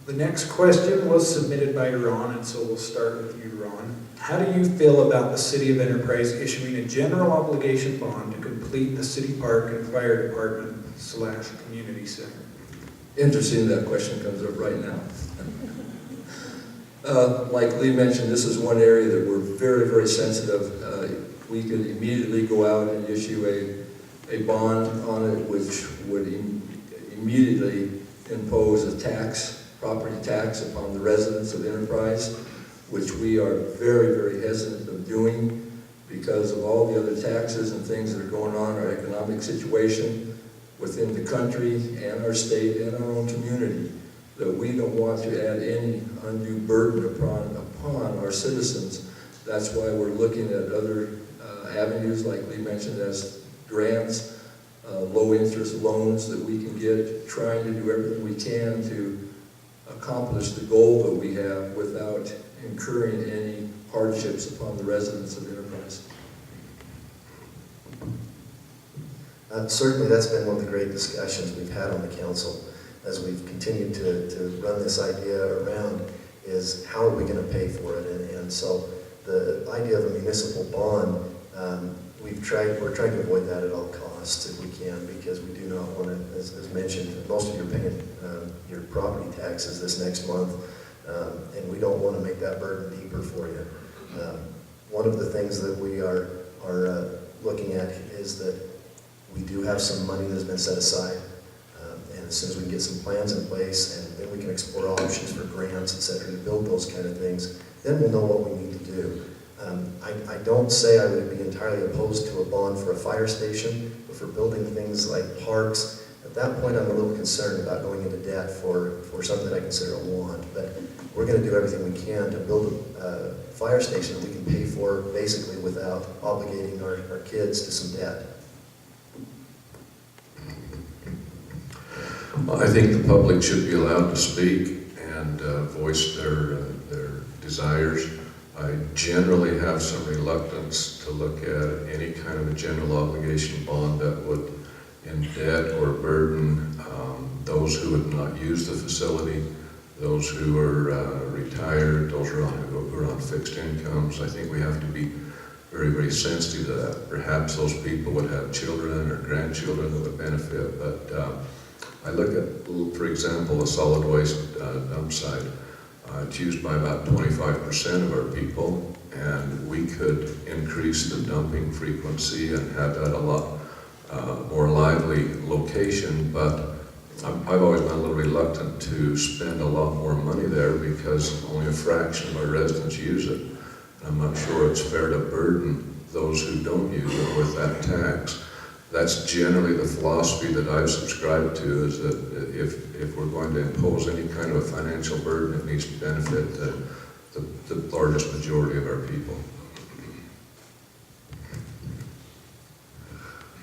The next question was submitted by Ron, and so we'll start with you, Ron. How do you feel about the City of Enterprise issuing a general obligation bond to complete the city park and fire department / community center? Interesting that question comes up right now. Like Lee mentioned, this is one area that we're very, very sensitive. We could immediately go out and issue a bond on it, which would immediately impose a tax, property tax upon the residents of Enterprise, which we are very, very hesitant of doing because of all the other taxes and things that are going on, our economic situation within the country and our state and our own community, that we don't want to add any undue burden upon our citizens. That's why we're looking at other avenues, like Lee mentioned, as grants, low interest loans that we can get, trying to do everything we can to accomplish the goal that we have without incurring any hardships upon the residents of Enterprise. Certainly that's been one of the great discussions we've had on the council as we've continued to run this idea around, is how are we going to pay for it? And so the idea of a municipal bond, we're trying to avoid that at all costs if we can, because we do not want to, as mentioned, most of you are paying your property taxes this next month, and we don't want to make that burden deeper for you. One of the things that we are looking at is that we do have some money that's been set aside, and as soon as we can get some plans in place, and then we can explore options for grants, etc., to build those kind of things, then we'll know what we need to do. I don't say I would be entirely opposed to a bond for a fire station, but for building things like parks, at that point I'm a little concerned about going into debt for something that I consider a want. But we're going to do everything we can to build a fire station that we can pay for basically without obligating our kids to some debt. Well, I think the public should be allowed to speak and voice their desires. I generally have some reluctance to look at any kind of a general obligation bond that would indebt or burden those who have not used the facility, those who are retired, those who are on fixed incomes. I think we have to be very, very sensitive to that. Perhaps those people would have children or grandchildren that would benefit, but I look at, for example, the solid waste dump site. It's used by about 25% of our people, and we could increase the dumping frequency and have that a lot more lively location, but I've always been a little reluctant to spend a lot more money there because only a fraction of our residents use it. And I'm not sure it's fair to burden those who don't use it with that tax. That's generally the philosophy that I've subscribed to, is that if we're going to impose any kind of a financial burden, it needs to benefit the largest majority of our people.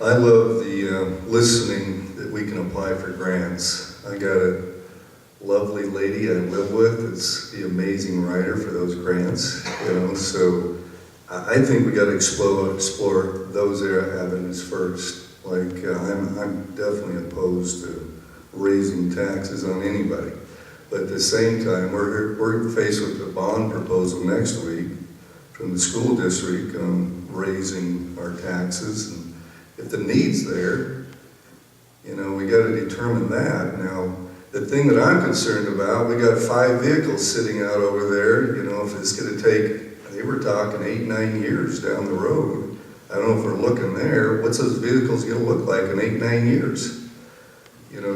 I love the listening that we can apply for grants. I got a lovely lady I live with that's the amazing writer for those grants, so I think we got to explore those avenues first. Like, I'm definitely opposed to raising taxes on anybody. But at the same time, we're faced with a bond proposal next week from the school district on raising our taxes. And if the need's there, we got to determine that. Now, the thing that I'm concerned about, we got 5 vehicles sitting out over there. If it's going to take, they were talking 8-9 years down the road. I don't know if we're looking there. What's those vehicles going to look like in 8-9 years?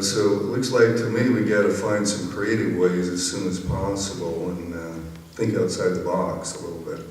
So it looks like to me we got to find some creative ways as soon as possible and think outside the box a little bit.